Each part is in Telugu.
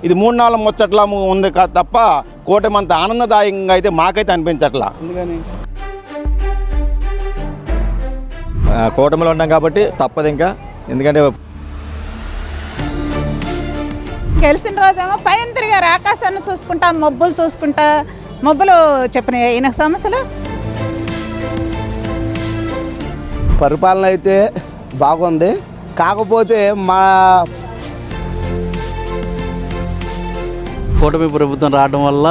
ఇది 3-4 ముచ్చట్లా ఉంది తప్ప కూటమి అంత ఆనందదాయకంగా అయితే మాకైతే అనిపించట్లా. కూటమిలో ఉన్నాం కాబట్టి తప్పదు ఇంకా, ఎందుకంటే గెలిచిన రోజేమో పైన తిరిగారు, ఆకాశాన్ని చూసుకుంటా, మబ్బులు చూసుకుంటా, మబ్బులు చెప్పినాయి ఈయన సమస్యలు. పరిపాలన అయితే బాగుంది, కాకపోతే మా కూటమి ప్రభుత్వం రావడం వల్ల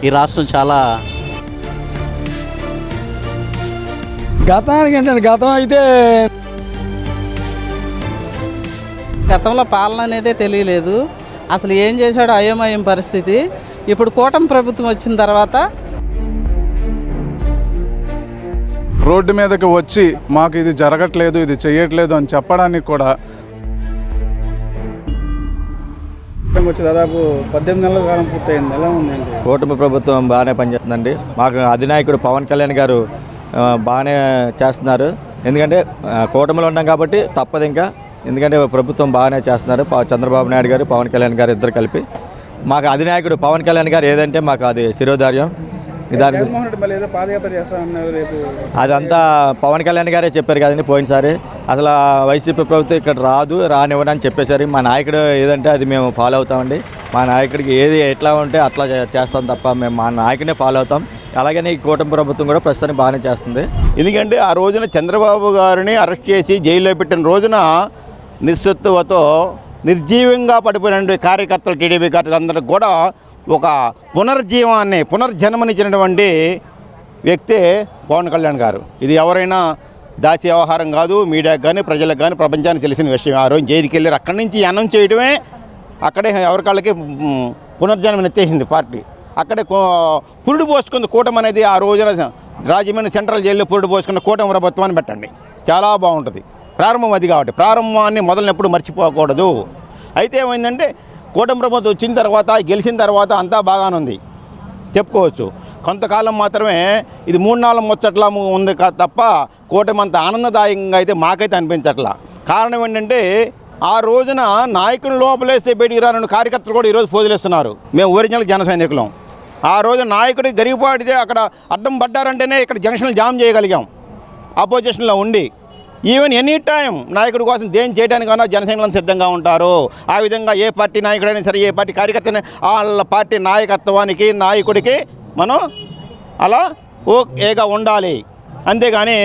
ఈ రాష్ట్రం చాలా గతానికి ఏంటంటే గతంలో పాలన అనేదే తెలియలేదు, అసలు ఏం చేశాడో అయోమయం పరిస్థితి. ఇప్పుడు కూటమి ప్రభుత్వం వచ్చిన తర్వాత రోడ్డు మీదకి వచ్చి మాకు ఇది జరగట్లేదు, ఇది చేయట్లేదు అని చెప్పడానికి కూడా వచ్చి దాదాపు 18 నెలల కాలం పూర్తయింది. ఎలా ఉందండి? కూటమి ప్రభుత్వం బాగానే పనిచేస్తుందండి. మాకు అధినాయకుడు పవన్ కళ్యాణ్ గారు బాగానే చేస్తున్నారు. ఎందుకంటే కూటమిలో ఉన్నాం కాబట్టి తప్పదు ఇంకా, ఎందుకంటే ప్రభుత్వం బాగానే చేస్తున్నారు. చంద్రబాబు నాయుడు గారు, పవన్ కళ్యాణ్ గారు ఇద్దరు కలిపి. మాకు అధినాయకుడు పవన్ కళ్యాణ్ గారు ఏదంటే మాకు అది శిరోధార్యం. దాని అదంతా పవన్ కళ్యాణ్ గారే చెప్పారు కదండి పోయినసారి. అసలు వైసీపీ ప్రభుత్వం ఇక్కడ రానివ్వనని చెప్పేసరి మా నాయకుడు ఏదంటే అది మేము ఫాలో అవుతామండి. మా నాయకుడికి ఏది ఎట్లా ఉంటే అట్లా చేస్తాం తప్ప మేము మా నాయకుడినే ఫాలో అవుతాం. అలాగనే ఈ కూటమి ప్రభుత్వం కూడా ప్రస్తుతానికి బాగానే చేస్తుంది. ఎందుకంటే ఆ రోజున చంద్రబాబు గారిని అరెస్ట్ చేసి జైల్లో పెట్టిన రోజున నిస్సత్తువతో నిర్జీవంగా పడిపోయిన కార్యకర్తలు, టీడీపీ కార్యకర్తలందరికీ కూడా ఒక పునర్జన్మనిచ్చినటువంటి వ్యక్తే పవన్ కళ్యాణ్ గారు. ఇది ఎవరైనా దాచి వ్యవహారం కాదు, మీడియాకి కానీ ప్రజలకు కానీ ప్రపంచానికి తెలిసిన విషయం. ఆ రోజు జైలుకి వెళ్ళారు, అక్కడి నుంచి అనౌన్స్ చేయడమే అక్కడే ఎవరికాళ్ళకి పునర్జన్మనిచ్చేసింది పార్టీ. అక్కడే పురుడు పోసుకుంది కూటమి అనేది. ఆ రోజున రాజమండ్రి సెంట్రల్ జైల్లో పురుడు పోసుకున్న కూటమి ప్రభుత్వాన్ని పెట్టండి, చాలా బాగుంటుంది. ప్రారంభం అది కాబట్టి ప్రారంభాన్ని మొదలను ఎప్పుడు మర్చిపోకూడదు. అయితే ఏమైందంటే కూటమి ప్రభుత్వం వచ్చిన తర్వాత, గెలిచిన తర్వాత అంతా బాగానే ఉంది చెప్పుకోవచ్చు. కొంతకాలం మాత్రమే ఇది 3-4 ముచ్చట్లా ఉంది తప్ప కూటమి అంత ఆనందదాయకంగా అయితే మాకైతే అనిపించట్లా. కారణం ఏంటంటే ఆ రోజున నాయకుని లోపలేస్తే బయటికి రాని కార్యకర్తలు కూడా ఈరోజు పోజులేస్తున్నారు. మేము ఒరిజినల్ జన సైనికులం. ఆ రోజు నాయకుడి గరిగిపాటితే అక్కడ అడ్డం పడ్డారంటేనే ఇక్కడ జంక్షన్లు జామ్ చేయగలిగాం ఆపోజిషన్లో ఉండి. ఈవెన్ ఎనీ టైం నాయకుడి కోసం దేని చేయడానికైనా జనసైనికులను సిద్ధంగా ఉంటారు. ఆ విధంగా ఏ పార్టీ నాయకుడైనా సరే, ఏ పార్టీ కార్యకర్త వాళ్ళ పార్టీ నాయకత్వానికి, నాయకుడికి మనం అలా ఏగా ఉండాలి. అంతేగాని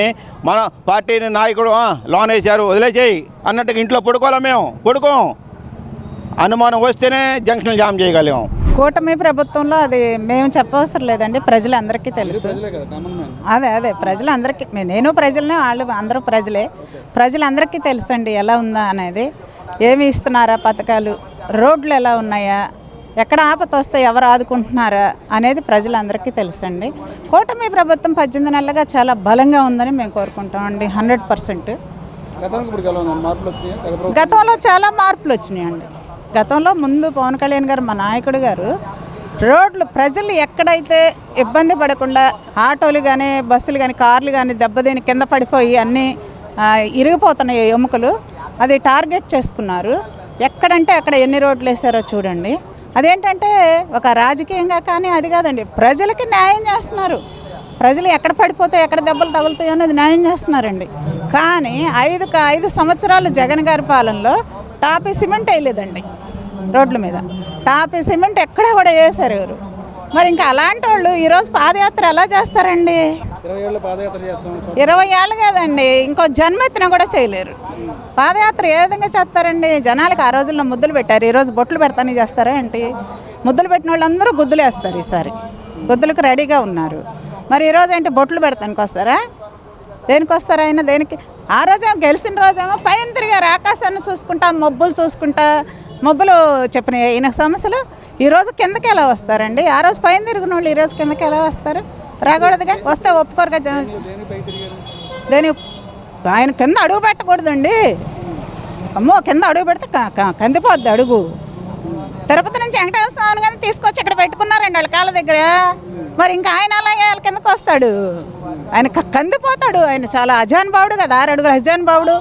మన పార్టీని నాయకుడు లోన్ వేసారు వదిలేసేయి అన్నట్టుగా ఇంట్లో పడుకోవాలా, మేము పడుకోం. అనుమానం వస్తేనే జంక్షన్లు జామ్ చేయగలిగాం. కూటమి ప్రభుత్వంలో అది మేము చెప్పవసరం లేదండి, ప్రజలందరికీ తెలుసు. అదే ప్రజలందరికీ, నేను ప్రజలనే, వాళ్ళు అందరూ ప్రజలందరికీ తెలుసండి ఎలా ఉందా అనేది. ఏమి ఇస్తున్నారా పథకాలు, రోడ్లు ఎలా ఉన్నాయా, ఎక్కడ ఆపత వస్తే ఎవరు ఆదుకుంటున్నారా అనేది ప్రజలందరికీ తెలుసండి. కూటమి ప్రభుత్వం 18 నెలలుగా చాలా బలంగా ఉందని మేము కోరుకుంటామండి, 100%. గతంలో చాలా మార్పులు వచ్చినాయండి. గతంలో ముందు పవన్ కళ్యాణ్ గారు, మా నాయకుడు గారు, రోడ్లు ప్రజలు ఎక్కడైతే ఇబ్బంది పడకుండా, ఆటోలు కానీ, బస్సులు కానీ, కార్లు కానీ దెబ్బతిని కింద పడిపోయి అన్నీ ఇరిగిపోతున్నాయి ఎముకలు, అది టార్గెట్ చేసుకున్నారు. ఎక్కడంటే అక్కడ ఎన్ని రోడ్లు వేసారో చూడండి. అదేంటంటే ఒక రాజకీయంగా కానీ అది కాదండి, ప్రజలకి న్యాయం చేస్తున్నారు. ప్రజలు ఎక్కడ పడిపోతే ఎక్కడ దెబ్బలు తగులుతాయో అనేది న్యాయం చేస్తున్నారండి. కానీ 5 సంవత్సరాలు జగన్ గారి పాలనలో టాపీ సిమెంట్ వేయలేదండి రోడ్ల మీద. టాపీ సిమెంట్ ఎక్కడ కూడా వేసారు ఎవరు. మరి ఇంకా అలాంటి వాళ్ళు ఈరోజు పాదయాత్ర ఎలా చేస్తారండి? 20 ఏళ్ళు కాదండి, ఇంకో జన్మెత్తిన కూడా చేయలేరు. పాదయాత్ర ఏ విధంగా చేస్తారండి? జనాలకు ఆ రోజుల్లో ముద్దులు పెట్టారు, ఈరోజు బొట్లు పెడతానే చేస్తారా ఏంటి? ముద్దులు పెట్టిన వాళ్ళందరూ గుద్దులు వేస్తారు. ఈసారి గుద్దులకు రెడీగా ఉన్నారు. మరి ఈరోజు ఏంటి బొట్లు పెడతానికి వస్తారా? దేనికి వస్తారా ఆయన? దేనికి? ఆ రోజేమో గెలిచిన రోజేమో పైన తిరిగారు, ఆకాశాన్ని చూసుకుంటా, మబ్బులు చూసుకుంటా, మబ్బులు చెప్పినాయి ఈయన సమస్యలు. ఈరోజు కిందకి ఎలా వస్తారండి? ఆ రోజు పైన తిరిగిన వాళ్ళు ఈరోజు కిందకి ఎలా వస్తారు? రాకూడదుగా, వస్తే ఒప్పుకోరుగా జనం. ఆయన కింద అడుగు పెట్టకూడదండి. అమ్మో, కింద అడుగు పెడితే కందిపోద్ది అడుగు. తిరుపతి నుంచి వెంకటేశ్వర స్వామిని కానీ తీసుకొచ్చి ఇక్కడ పెట్టుకున్నారండి వాళ్ళ కాళ్ళ దగ్గర. మరి ఇంకా ఆయన అలా వాళ్ళ కిందకు వస్తాడు, ఆయన కందిపోతాడు. ఆయన చాలా అజానుభావుడు కదా, 6 అడుగుల అజానుభావుడు.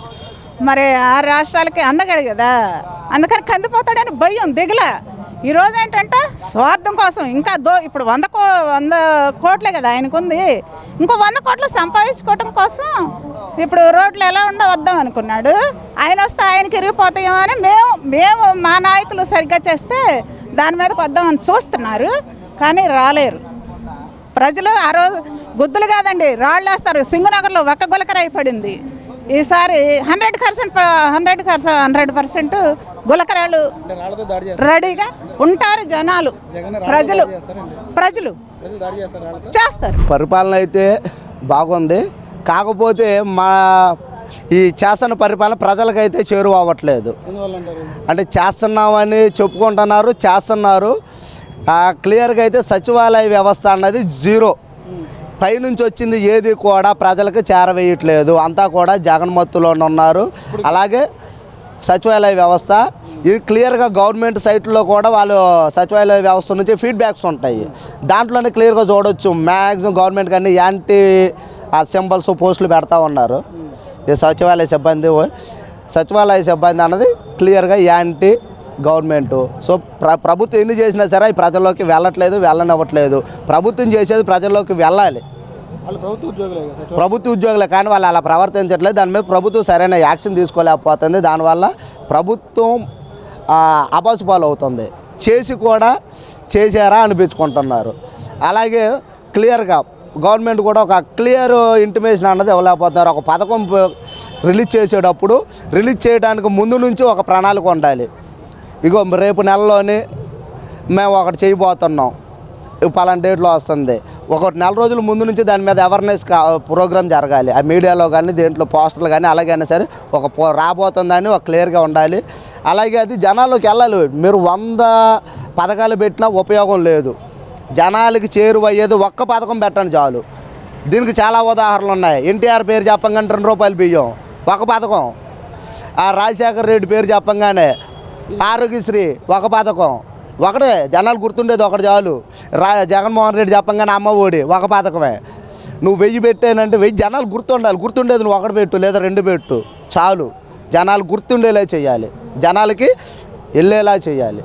మరి 6 రాష్ట్రాలకి అందగాడు కదా, అందుకని కందిపోతాడని భయం దిగుల. ఈరోజు ఏంటంటే స్వార్థం కోసం ఇంకా ఇప్పుడు 100 కోట్లే కదా ఆయనకుంది, ఇంకో 100 కోట్లు సంపాదించుకోవటం కోసం ఇప్పుడు రోడ్లు ఎలా వద్దాం అనుకున్నాడు. ఆయన వస్తే ఆయనకి ఇరిగిపోతాయేమో అని మేము మా నాయకులు సరిగ్గా చేస్తే దాని మీదకి వద్దామని చూస్తున్నారు, కానీ రాలేరు ప్రజలు. ఆ రోజు గుద్దులు కాదండి, రాళ్ళు వేస్తారు. సింగనగర్లో ఒక్క గులకరాయి పడింది. ఈసారి 100% గులకరాళ్ళు రెడీగా ఉంటారు జనాలు, ప్రజలు చేస్తారు. పరిపాలన అయితే బాగుంది, కాకపోతే ఈ చేస్తున్న పరిపాలన ప్రజలకైతే చేరువ అవ్వట్లేదు. అంటే చేస్తున్నామని చెప్పుకుంటున్నారు, చేస్తున్నారు. క్లియర్గా అయితే సచివాలయ వ్యవస్థ అన్నది జీరో. పైనుంచి వచ్చింది ఏది కూడా ప్రజలకు చేరవేయట్లేదు, అంతా కూడా జగన్మత్తులో ఉన్నారు. అలాగే సచివాలయ వ్యవస్థ ఇది క్లియర్గా గవర్నమెంట్ సైట్లో కూడా వాళ్ళు సచివాలయ వ్యవస్థ నుంచి ఫీడ్బ్యాక్స్ ఉంటాయి, దాంట్లోనే క్లియర్గా చూడవచ్చు. మ్యాక్సిమం గవర్నమెంట్ కానీ యాంటీ సింబల్స్ పోస్టులు పెడతా ఉన్నారు. ఈ సచివాలయ సిబ్బంది అన్నది క్లియర్గా యాంటీ గవర్నమెంట్. సో ప్రభుత్వం ఎన్ని చేసినా సరే ఈ ప్రజల్లోకి వెళ్ళనివ్వట్లేదు. ప్రభుత్వం చేసేది ప్రజల్లోకి వెళ్ళాలి. ప్రభుత్వ ఉద్యోగులే, కానీ వాళ్ళు అలా ప్రవర్తించట్లేదు. దాని మీద ప్రభుత్వం సరైన యాక్షన్ తీసుకోలేకపోతుంది. దానివల్ల ప్రభుత్వం అపసుపాలు అవుతుంది. చేసి కూడా చేశారా అనిపించుకుంటున్నారు. అలాగే క్లియర్గా గవర్నమెంట్ కూడా ఒక క్లియర్ ఇంటిమేషన్ అన్నది ఇవ్వలేకపోతున్నారు. ఒక పథకం రిలీజ్ చేసేటప్పుడు రిలీజ్ చేయడానికి ముందు నుంచి ఒక ప్రణాళిక ఉండాలి. ఇగో రేపు నెలలోని మేము ఒకటి చేయబోతున్నాం, పలానా డేట్లో వస్తుంది. ఒక నెల రోజుల ముందు నుంచి దాని మీద అవేర్నెస్ ప్రోగ్రామ్ జరగాలి. ఆ మీడియాలో కానీ దేంట్లో పోస్టర్లు కానీ అలాగైనా సరే రాబోతుందని ఒక క్లియర్గా ఉండాలి. అలాగే అది జనాల్లోకి వెళ్ళాలి. మీరు 100 పథకాలు పెట్టినా ఉపయోగం లేదు. జనాలకి చేరువయ్యేది ఒక్క పథకం పెట్టండి చాలు. దీనికి చాలా ఉదాహరణలు ఉన్నాయి. ఎన్టీఆర్ పేరు చెప్పంగానే 2 రూపాయలు బియ్యం ఒక పథకం. ఆ రాజశేఖర రెడ్డి పేరు చెప్పంగానే ఆరోగ్యశ్రీ ఒక పథకం. ఒకటే జనాలు గుర్తుండేది ఒకటి చాలు. జగన్మోహన్ రెడ్డి చెప్పంగానే అమ్మ ఒడి ఒక పథకమే. నువ్వు 1000 పెట్టానంటే 1000 జనాలు గుర్తుండేది నువ్వు ఒకటి పెట్టు లేదా 2 పెట్టు చాలు. జనాలు గుర్తుండేలా చేయాలి, జనాలకి వెళ్ళేలా చేయాలి.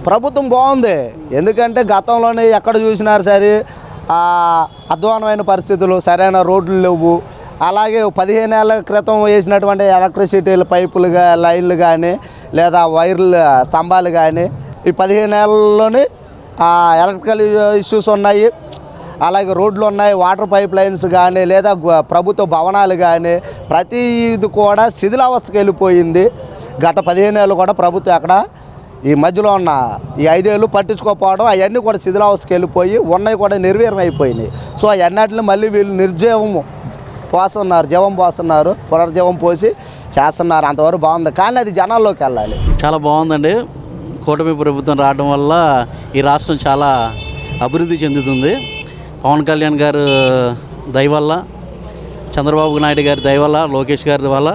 ప్రభుత్వం బాగుంది, ఎందుకంటే గతంలోనే ఎక్కడ చూసినారు సరే అధ్వానమైన పరిస్థితులు, సరైన రోడ్లు లేవు. అలాగే 15 ఏళ్ల క్రితం వేసినటువంటి ఎలక్ట్రిసిటీల పైపులు లైన్లు కానీ లేదా వైర్ల స్తంభాలు కానీ ఈ 15 ఏళ్ళలోనే ఎలక్ట్రికల్ ఇష్యూస్ ఉన్నాయి. అలాగే రోడ్లు ఉన్నాయి, వాటర్ పైప్ లైన్స్ కానీ లేదా ప్రభుత్వ భవనాలు కానీ ప్రతిది కూడా శిథిలావస్థకు వెళ్ళిపోయింది. గత 15 ఏళ్ళు కూడా ప్రభుత్వం అక్కడ ఈ మధ్యలో ఉన్న ఈ 5 ఏళ్ళు పట్టించుకోకపోవడం, అవన్నీ కూడా శిథిలావస్థకు వెళ్ళిపోయి ఉన్నాయి కూడా నిర్వీర్యం అయిపోయినాయి. సో అవన్నిటిని మళ్ళీ వీళ్ళు జీవం పోస్తున్నారు, పునర్జీవం పోసి చేస్తున్నారు. అంతవరకు బాగుంది, కానీ అది జనాల్లోకి వెళ్ళాలి. చాలా బాగుందండి. కూటమి ప్రభుత్వం రావడం వల్ల ఈ రాష్ట్రం చాలా అభివృద్ధి చెందుతుంది. పవన్ కళ్యాణ్ గారు దయ వల్ల, చంద్రబాబు నాయుడు గారి దయ వల్ల, లోకేష్ గారి వల్ల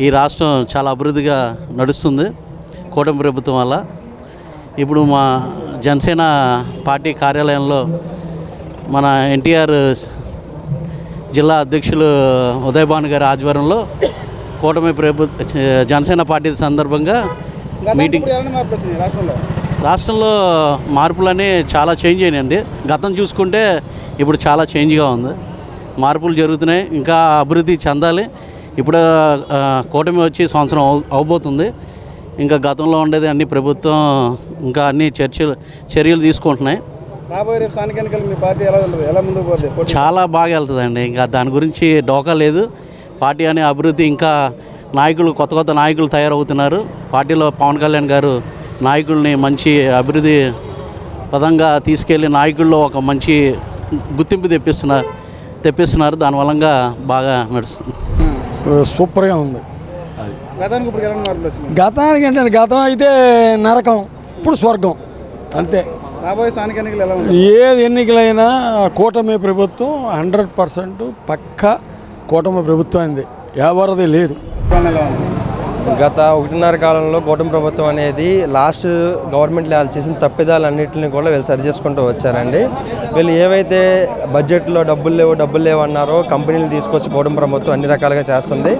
ఈ రాష్ట్రం చాలా అభివృద్ధిగా నడుస్తుంది కూటమి ప్రభుత్వం వల్ల. ఇప్పుడు మా జనసేన పార్టీ కార్యాలయంలో మన ఎన్టీఆర్ జిల్లా అధ్యక్షులు ఉదయభాను గారి ఆధ్వర్యంలో కూటమి జనసేన పార్టీ సందర్భంగా మీటింగ్. రాష్ట్రంలో మార్పులన్నీ చాలా చేంజ్ అయినాయండి. గతం చూసుకుంటే ఇప్పుడు చాలా చేంజ్గా ఉంది, మార్పులు జరుగుతున్నాయి, ఇంకా అభివృద్ధి చెందాలి. ఇప్పుడు కూటమి వచ్చి సంవత్సరం అవబోతుంది. ఇంకా గతంలో ఉండేది అన్ని ప్రభుత్వం ఇంకా అన్ని చర్యలు తీసుకుంటున్నాయి. రాబోయే స్థానిక ఎన్నికలు మీ పార్టీ ఎలా ముందుకు పోతుంది? చాలా బాగా వెళ్తుందండి. ఇంకా దాని గురించి డోకా లేదు. పార్టీ అనే అభివృద్ధి, ఇంకా నాయకులు కొత్త నాయకులు తయారవుతున్నారు. పార్టీలో పవన్ కళ్యాణ్ గారు నాయకుల్ని మంచి అభివృద్ధి పదంగా తీసుకెళ్లి నాయకుల్లో ఒక మంచి గుర్తింపు తెప్పిస్తున్నారు. దానివల్ల బాగా నడుస్తుంది. సూపర్గా ఉంది. గతానికి ఇప్పుడు ఎలా మార్పులు వచ్చినాయి? గతానికి అంటే గతం అయితే నరకం, ఇప్పుడు స్వర్గం అంతే. రాబోయే స్థానిక ఎన్నికలు ఎలా ఉంది? ఏది ఎన్నికలైనా కూటమి ప్రభుత్వం 100% పక్కా కూటమి ప్రభుత్వం అయింది, ఎవరిది లేదు. గత 1.5 కాలంలో కూటమి ప్రభుత్వం అనేది లాస్ట్ గవర్నమెంట్ వాళ్ళు చేసిన తప్పిదాలన్నింటినీ కూడా వీళ్ళు సరి చేసుకుంటూ వచ్చారండి. వీళ్ళు ఏవైతే బడ్జెట్లో డబ్బులు లేవు అన్నారో కంపెనీలు తీసుకొచ్చి కూటమి ప్రభుత్వం అన్ని రకాలుగా చేస్తుంది.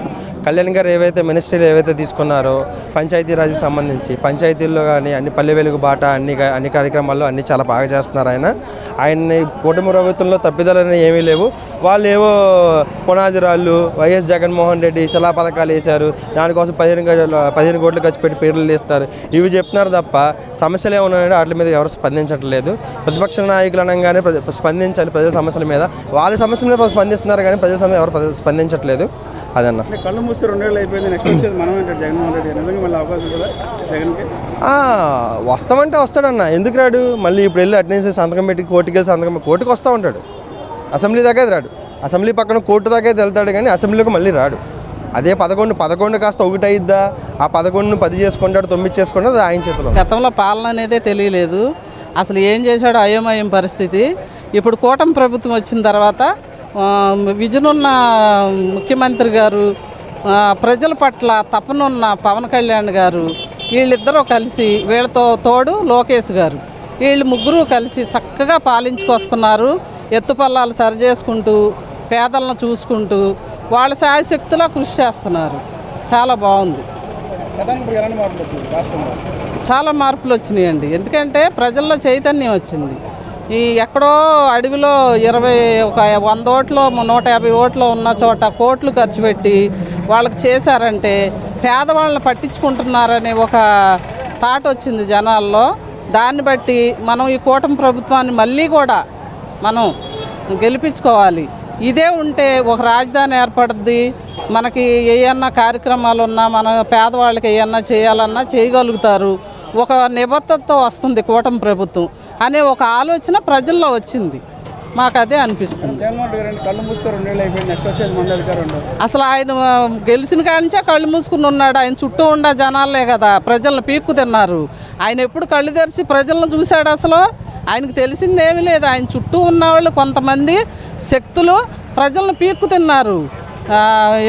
కళ్యాణ్ గారు ఏవైతే మినిస్ట్రీలు ఏవైతే తీసుకున్నారో పంచాయతీరాజ్కి సంబంధించి పంచాయతీల్లో కానీ అన్ని పల్లె వెలుగు బాట అన్ని కార్యక్రమాల్లో అన్ని చాలా బాగా చేస్తున్నారు. ఆయన్ని కూటమి ప్రభుత్వంలో తప్పిదాలు అనేవి ఏమీ లేవు. వాళ్ళు ఏవో పునాది రాళ్ళు వైఎస్ జగన్మోహన్ రెడ్డి శిలా పథకాలు వేశారు, దానికోసం 15 కోట్లు ఖర్చు పెట్టి పేర్లు తీస్తారు, ఇవి చెప్తున్నారు తప్ప సమస్యలు ఏమన్నాయంటే వాటి మీద ఎవరు స్పందించట్లేదు. ప్రతిపక్ష నాయకులు అనగానే స్పందించాలి ప్రజల సమస్యల మీద, వాళ్ళ సమస్యల మీద స్పందిస్తున్నారు కానీ ప్రజల సమస్య ఎవరు స్పందించట్లేదు. అదన్న కళ్ళు మూసి 2 ఏళ్ళు అయిపోయింది, నెక్స్ట్ వచ్చేది మనం ఏంటంటే జగన్మోహన్ రెడ్డి నిజంగా మళ్ళీ అవకాశం కదా జగన్కి? వస్తామంటే వస్తాడన్న, ఎందుకు రాడు? మళ్ళీ ఇప్పుడు వెళ్ళి అటెండెన్స్ సంతకం పెట్టి కోర్టుకి వెళ్ళి కోర్టుకు వస్తూ ఉంటాడు, అసెంబ్లీ దాకా రాడు. అసెంబ్లీ పక్కన కోర్టు దాకా వెళ్తాడు కానీ అసెంబ్లీలోకి మళ్ళీ రాడు. అదే 11 కాస్త 1 అయిద్దా, ఆ 11ను 10 చేసుకుంటాడు, 9 చేసుకుంటాడు, అది ఆయన చేతిలో. గతంలో పాలన అనేదే తెలియలేదు, అసలు ఏం చేశాడో అయోమయం పరిస్థితి. ఇప్పుడు కూటమి ప్రభుత్వం వచ్చిన తర్వాత విజనున్న ముఖ్యమంత్రి గారు, ప్రజల పట్ల తపనున్న పవన్ కళ్యాణ్ గారు, వీళ్ళిద్దరూ కలిసి, వీళ్ళతో తోడు లోకేష్ గారు, వీళ్ళు ముగ్గురు కలిసి చక్కగా పాలించుకొస్తున్నారు. ఎత్తుపల్లాలు సరి చేసుకుంటూ పేదలను చూసుకుంటూ వాళ్ళ శాయశక్తిలో కృషి చేస్తున్నారు. చాలా బాగుంది. చాలా మార్పులు వచ్చినాయండి, ఎందుకంటే ప్రజల్లో చైతన్యం వచ్చింది. ఈ ఎక్కడో అడవిలో 100 ఓట్లు 150 ఓట్లు ఉన్న చోట కోట్లు ఖర్చు పెట్టి వాళ్ళకి చేశారంటే పేదవాళ్ళని పట్టించుకుంటున్నారనే ఒక థాట్ వచ్చింది జనాల్లో. దాన్ని బట్టి మనం ఈ కూటమి ప్రభుత్వాన్ని మళ్ళీ కూడా మనం గెలిపించుకోవాలి. ఇదే ఉంటే ఒక రాజధాని ఏర్పడుద్ది, మనకి ఏమన్నా కార్యక్రమాలు ఉన్నా మన పేదవాళ్ళకి ఏమన్నా చేయాలన్నా చేయగలుగుతారు, ఒక నిబద్ధతతో వస్తుంది కూటమి ప్రభుత్వం అనే ఒక ఆలోచన ప్రజల్లో వచ్చింది. మాకు అదే అనిపిస్తుంది. అసలు ఆయన గెలిచిన కానించే కళ్ళు మూసుకుని ఉన్నాడు. ఆయన చుట్టూ ఉన్న జనాలే కదా ప్రజలను పీక్కు తిన్నారు. ఆయన ఎప్పుడు కళ్ళు తెరిచి ప్రజలను చూశాడు? అసలు ఆయనకు తెలిసిందేమీ లేదు. ఆయన చుట్టూ ఉన్నవాళ్ళు కొంతమంది శక్తులు ప్రజలను పీక్కు తిన్నారు.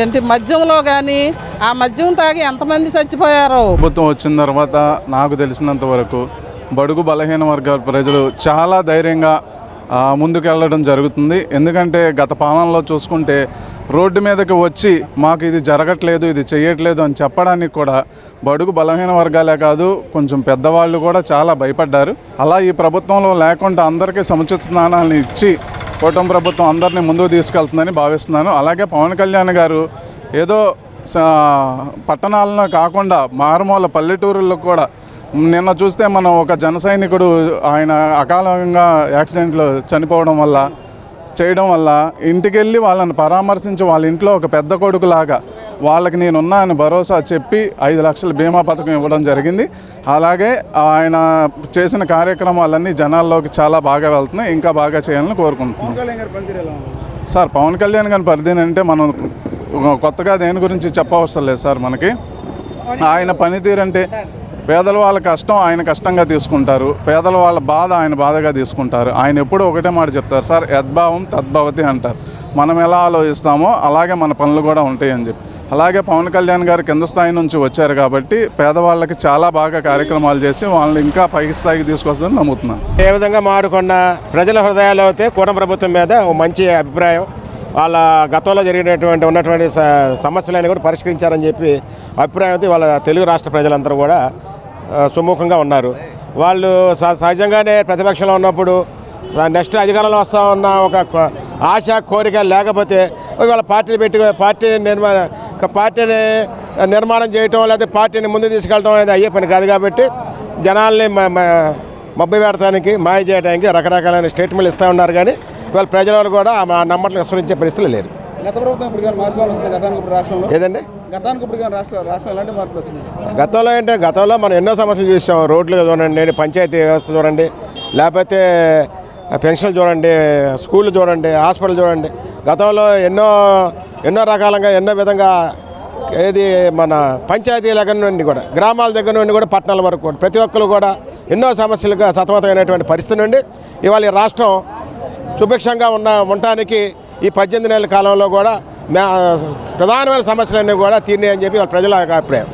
ఏంటి మద్యంలో కానీ ఆ మద్యం తాగి ఎంతమంది చచ్చిపోయారో. ప్రభుత్వం వచ్చిన తర్వాత నాకు తెలిసినంత వరకు బడుగు బలహీన వర్గాల ప్రజలు చాలా ధైర్యంగా ముందుకెళ్ళడం జరుగుతుంది. ఎందుకంటే గత పాలనలో చూసుకుంటే రోడ్డు మీదకి వచ్చి మాకు ఇది జరగట్లేదు, ఇది చేయట్లేదు అని చెప్పడానికి కూడా బడుగు బలహీన వర్గాలే కాదు కొంచెం పెద్దవాళ్ళు కూడా చాలా భయపడ్డారు. అలా ఈ ప్రభుత్వంలో లేకుండా అందరికీ సముచిత స్థానాలను ఇచ్చి కూటమి ప్రభుత్వం అందరినీ ముందుకు తీసుకెళ్తుందని భావిస్తున్నాను. అలాగే పవన్ కళ్యాణ్ గారు ఏదో పట్టణాలను కాకుండా మారుమూల పల్లెటూరుల్లో కూడా నిన్న చూస్తే మనం ఒక జన సైనికుడు ఆయన అకాలంగా యాక్సిడెంట్లో చనిపోవడం వల్ల చేయడం వల్ల ఇంటికెళ్ళి వాళ్ళని పరామర్శించి వాళ్ళ ఇంట్లో ఒక పెద్ద కొడుకులాగా వాళ్ళకి నేనున్నా అని భరోసా చెప్పి 5 లక్షల బీమా పథకం ఇవ్వడం జరిగింది. అలాగే ఆయన చేసిన కార్యక్రమాలన్నీ జనాల్లోకి చాలా బాగా వెళ్తున్నాయి, ఇంకా బాగా చేయాలని కోరుకుంటున్నాం. సార్ పవన్ కళ్యాణ్ గారి పరిధిని అంటే మనం కొత్తగా దేని గురించి చెప్పవసరం లేదు సార్. మనకి ఆయన పనితీరు అంటే పేదల వాళ్ళ కష్టం ఆయన కష్టంగా తీసుకుంటారు, పేదల వాళ్ళ బాధ ఆయన బాధగా తీసుకుంటారు. ఆయన ఎప్పుడూ ఒకటే మాట చెప్తారు సార్, యద్భావం తద్భవతి అంటారు. మనం ఎలా ఆలోచిస్తామో అలాగే మన పనులు కూడా ఉంటాయి అని చెప్పి. అలాగే పవన్ కళ్యాణ్ గారు కింద స్థాయి నుంచి వచ్చారు కాబట్టి పేదవాళ్ళకి చాలా బాగా కార్యక్రమాలు చేసి వాళ్ళని ఇంకా పై స్థాయికి తీసుకొస్తారని నమ్ముతున్నాను. ఏ విధంగా మారకుండా ప్రజల హృదయాల్లో అయితే కూటమి ప్రభుత్వం మీద ఒక మంచి అభిప్రాయం, వాళ్ళ గతంలో ఉన్నటువంటి సమస్యలన్నీ కూడా పరిష్కరించారని చెప్పి అభిప్రాయంతో వాళ్ళ తెలుగు రాష్ట్ర ప్రజలందరూ కూడా సుముఖంగా ఉన్నారు. వాళ్ళు సహజంగానే ప్రతిపక్షంలో ఉన్నప్పుడు నెక్స్ట్ అధికారంలో వస్తూ ఉన్న ఒక ఆశ కోరిక లేకపోతే ఇవాళ పార్టీని నిర్మాణం చేయటం లేకపోతే పార్టీని ముందు తీసుకెళ్ళడం అనేది అయ్యే పని కాదు. కాబట్టి జనాల్ని మబ్బి పెడతానికి మాయ చేయడానికి రకరకాలైన స్టేట్మెంట్లు ఇస్తూ ఉన్నారు. కానీ ఇవాళ ప్రజలు కూడా ఆ నమ్మకాలు విస్మరించే పరిస్థితులు లేరు. ఏదండి గతంలో మనం ఎన్నో సమస్యలు చూసాం. రోడ్లు చూడండి, పంచాయతీ వ్యవస్థ చూడండి, లేకపోతే పెన్షన్లు చూడండి, స్కూళ్ళు చూడండి, హాస్పిటల్ చూడండి. గతంలో ఎన్నో రకాలుగా ఎన్నో విధంగా ఏది మన పంచాయతీ దగ్గర నుండి కూడా గ్రామాల దగ్గర నుండి కూడా పట్టణాల వరకు కూడా ప్రతి ఒక్కరు కూడా ఎన్నో సమస్యలుగా సతమతమైనటువంటి పరిస్థితి నుండి ఇవాళ ఈ రాష్ట్రం సుభిక్షంగా ఉండటానికి ఈ 18 నెలల కాలంలో కూడా ప్రధానమైన సమస్యలన్నీ కూడా తీరినాయని చెప్పి వాళ్ళ ప్రజల అభిప్రాయం.